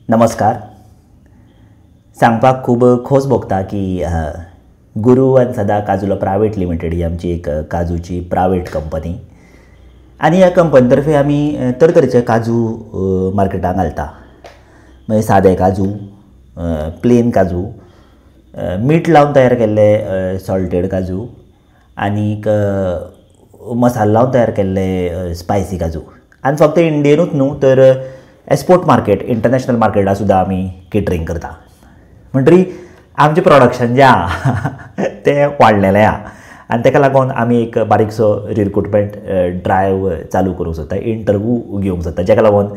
नमस्कार. सांगपाक खूब खोस भोगता की गुरू आनी सदा काजूलो प्रायवेट लिमिटेड ही आमची एक काजूची प्रायवेट कंपनी आनी ह्या कंपनी तर्फे आमी तरेतरेचे काजू मार्केटांत घालता. म्हणजे सादे काजू, प्लेन काजू, मीठ लावन तयार केल्ले सॉल्टेड काजू आनीक मसालो लावन तयार केल्ले स्पायसी काजू. आनी फक्त इंडियेनूच न्हू तर एक्सपोर्ट मार्केट, इंटरनॅशनल मार्केटां सुद्दां आमी केटरिंग करता. म्हणटरी आमचें प्रोडक्शन जें आहा तें वाडलेलें आहा आनी ताका लागून आमी एक बारीकसो रिक्रुटमेंट ड्रायव चालू करूंक सोदता, इंटरव्यू घेवंक सोदता, जाका लागून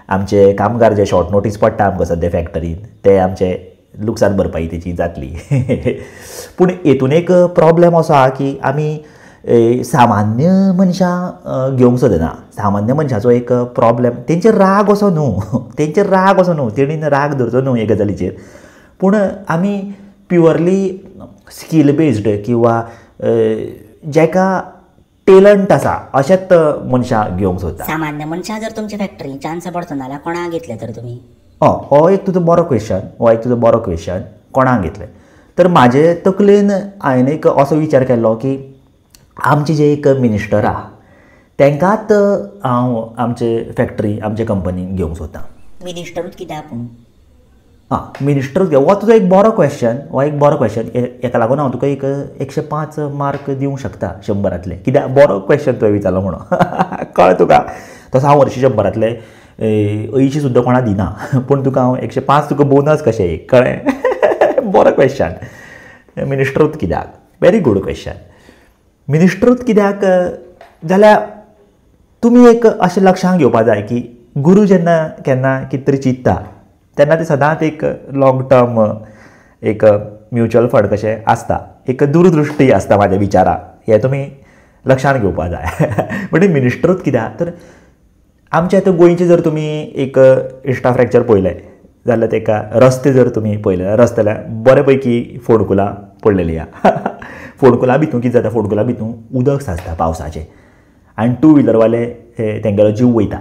आमचे कामगार जे शॉर्ट नोटीस पडटा आमकां सद्या फॅक्टरीन ते आमचे लुकसाण भरपाई तेची जातली. पूण हेतून एक प्रॉब्लेम असो आहा की आमी सामान्य मनशां घेवंक सोदना. सामान्य मनशाचो एक प्रॉब्लेम, तेंचेर राग असो न्हू, तेणीन राग धरचो न्हू हे गजालीचेर, पूण आमी प्युअरली स्कील बेस्ड किंवा जेका टॅलंट आसा अशेंच मनशां घेवंक सोदता. सामान्य मनशां जर तुमचे फॅक्टरीन चान्स पडचो जाल्यार कोणाक घेतले तर तुमी? हो एक तुजो बरो क्वेश्चन. कोणाक घेतले तर म्हाजे तकलेन हांवें एक असो विचार केल्लो की आमचे जे एक मिनिस्टर आहा तांकांच हांव आमचे फॅक्टरी, आमचे कंपनीन घेवंक सोदता. मिनिस्टरूच कित्याक पूण? मिनिस्टरूच घेवं, हो तुजो एक बरो क्वेश्चन. हेका लागून हांव तुका एक 105 मार्क दिवंक शकता 100रांतले. कित्याक बरो क्वेश्चन तुवें विचारलो म्हणून. कळ्ळें तुका? तसो हांव वर्शी 100रांतले 80 सुद्दां कोणा दिना, पूण तुका हांव 105 तुका बोनस कशें, कळ्ळें? बरो क्वेश्चन. मिनिस्टरूच कित्याक? Very good question. मिनिस्टरूच कित्याक जाल्यार तुमी एक अशें लक्षांत घेवपाक जाय की गुरू जेन्ना केन्ना कितें तरी चिंतता तेन्ना ते सदांच एक लाँग टर्म एक म्युच्युअल फंड कशें आसता, एक दूरदृश्टी आसता म्हाज्या विचाराक. हें तुमी लक्षांत घेवपाक जाय. म्हणजे मिनिस्टरूच कित्याक तर आमच्या आतां गोंयचे जर तुमी एक इन्फ्रास्ट्रक्चर पळयलें जाल्यार तेका रस्ते जर तुमी पळयले जाल्यार रस्त्याला बरे पैकी फोंडकुलां पडलेलीं आहा. फोंडकुलां भितून कितें जाता, फोंडकुलां भितून उदक साचता पावसाचें आनी टू व्हिलरवाले तेंगेलो जीव वयता.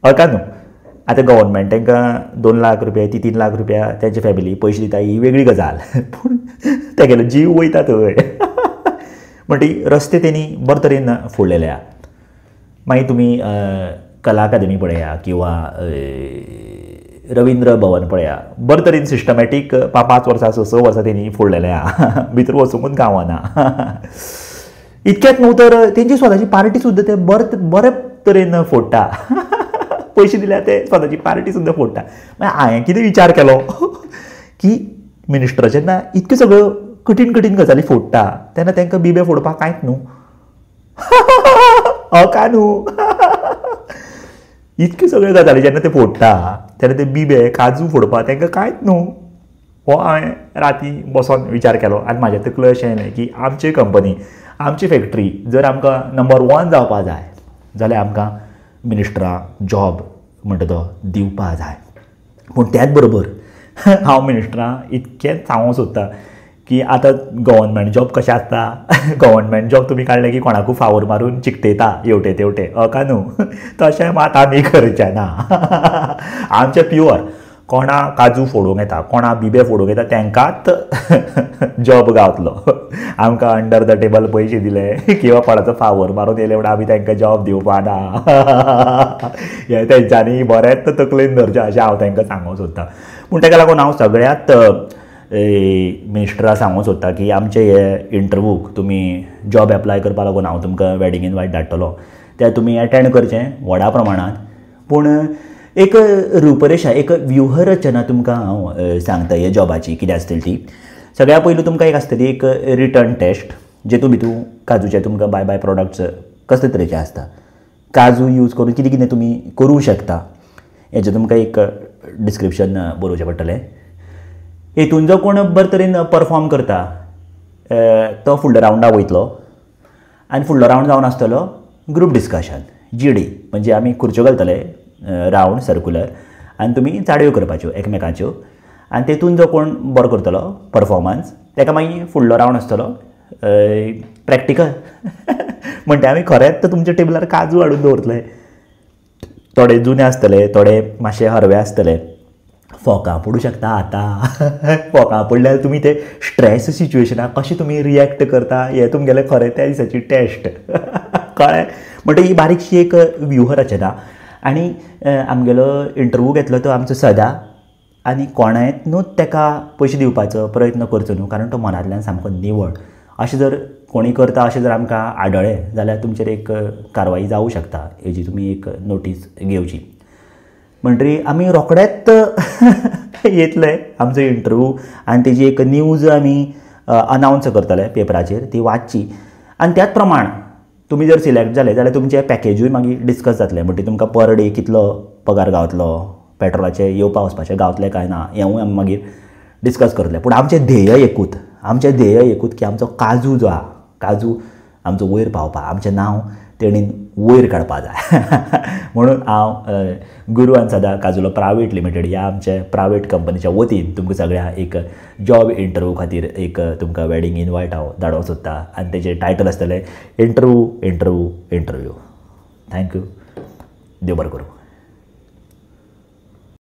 कळटा न्हू? आतां गव्हर्मेंट तांकां 2 लाख रुपया 3 लाख रुपया तेंचे फॅमिली पयशे दिता ही वेगळी गजाल, पूण तेगेलो जीव वयता थंय. म्हणटी रस्ते तेणी बरे तरेन फोडलेले आहा. मागीर तुमी कला अकादेमी पळया किंवा रविंद्र भवन पळया, बरे तरेन सिस्टमॅटीक 5 वर्सां 6 वर्सां तेणी फोडलेलें आहा. भितर वचूंकूच गावना. इतकेंच न्हू तर तेंची स्वताची पार्टी सुद्दां ते बरे तरेन फोडटा. पयशे दिल्यार ते स्वताची पार्टी सुद्दां फोडटा. मागीर हांवें कितें विचार केलो की मिनिस्टर जेन्ना इतक्यो सगळ्यो कठीण गजाली फोडटा तेन्ना तांकां बिबे फोडपाक कांयच न्हू. काय न्हू? इतक्यो सगळ्यो गजाली जेन्ना ते फोडटा तेन्ना ते बिबे काजू फोडपाक तांकां कांयच न्हू. हो हांवें राती बसोन विचार केलो आनी म्हाज्या तकलेंत अशें येलें की आमची कंपनी, आमची फॅक्टरी जर आमकां नंबर 1 जावपा जाय जाल्यार आमकां मिनिस्टराक जॉब म्हणटा तो दिवपाक जाय. पूण त्याच बरोबर हांव मिनिस्टराक इतकेंच सांगूंक सोदतां की आतां गव्हर्मेंट जॉब कशें आसता, गव्हर्मेंट जॉब तुमी काडले की कोणाकूय फावर मारून चिकटयता हेवटे तेवटे, काय न्हू? तशें मात आमी करचें ना. आमचें प्युअर कोणा काजू फोडूंक येता, कोणा बिबे फोडूंक येता तांकांच जॉब गावतलो. आमकां अंडर द टेबल पयशे दिले किंवा कोणाचो फावर मारून येयले म्हणून आमी तांकां जॉब दिवपा ना. हें तेंच्यांनी बरेंच तकलेन धरचें अशें हांव तांकां सांगूंक सोदतां. पूण ताका लागून हांव सगळ्यात मिनिस्टराक सांगूंक सोदता की आमचे हे इंटरव्यूक तुमी जॉब एप्लाय करपा लागून हांव तुमकां वेडिंग इनवायट धाडटलो, तें तुमी अटेंड करचें व्हडा प्रमाणांत. पूण एक रुपरेशा, एक व्यूहरचना तुमकां हांव सांगता हे जॉबाची कितें आसतली ती. सगळ्या पयलीं तुमकां एक आसतली एक रिटर्न टेस्ट, जेतून भितून काजूचे तुमकां बाय प्रोडक्ट्स कसले तरेचे आसता, काजू यूज करून कितें कितें तुमी करूं शकता हेजें तुमकां एक डिस्क्रिप्शन बरोवचें पडटलें. हेतून जो कोण बरे तरेन परफॉर्म करता तो फुडल्या रावंडाक वयतलो आनी फुडलो रावंड जावन आसतलो ग्रूप डिस्कशन, GD. म्हणजे आमी खुर्च्यो घालतले रावंड सर्कुलर आनी तुमी चाडयो करपाच्यो एकमेकाच्यो आनी तेतून जो कोण बरो करतलो परफॉर्मन्स ताका मागीर फुडलो रावंड आसतलो प्रॅक्टिकल. म्हणटा आमी खरेंच तुमच्या टेबलार काजू हाडून दवरतले. थोडे जुने आसतले, थोडे मातशे हरवे आसतले फोकां पडू शकता आतां फोकां पडल्यार तुमी ते स्ट्रेस सिच्युएशनाक कशें तुमी रिएक्ट करता हें तुमगेलें खरें त्या दिसाची टेस्ट कळ्ळें म्हणटा ही बारीकशी एक व्यूह रचना आनी आमगेलो इंटरव्यू घेतलो तो आमचो सदा आनी कोणायतनूच ताका पयशे दिवपाचो प्रयत्न करचो न्हू कारण तो मनांतल्यान सामको निवळ अशें जर कोणी करता अशें जर आमकां आढळ्ळें जाल्यार तुमचेर एक कारवाई जावं शकता हेजी तुमी एक नोटीस घेवची म्हणटरी आमी रोखडेच येतले आमचो इंटरव्यू आनी तेजी एक न्यूज आमी अनावंस करतले पेपराचेर ती वाचची आनी त्याच प्रमाण तुमी जर सिलेक्ट जाले जाल्यार तुमचें पॅकेजूय मागीर डिस्कस जातलें म्हणजे तुमकां पर डे कितलो पगार गावतलो पेट्रोलाचें येवपा वचपाचें गावतलें काय ना हेंवूय आमी मागीर डिस्कस करतले पूण आमचें ध्येय एकूच की आमचो काजू जो आहा काजू आमचो वयर पावपा आमचें नांव तेणीन वयर काडपा जाय म्हणून हांव गुरू आनी सदा काजूलो प्रायवेट लिमिटेड ह्या आमच्या प्रायवेट कंपनीच्या वतीन तुमकां सगळ्यांक एक जॉब इंटरव्यू खातीर एक तुमकां वेडिंग इनवायट हांव धाडोवंक सोदता आनी तेजें टायटल आसतलें इंटरव्यू थँक्यू देव बरें करूं.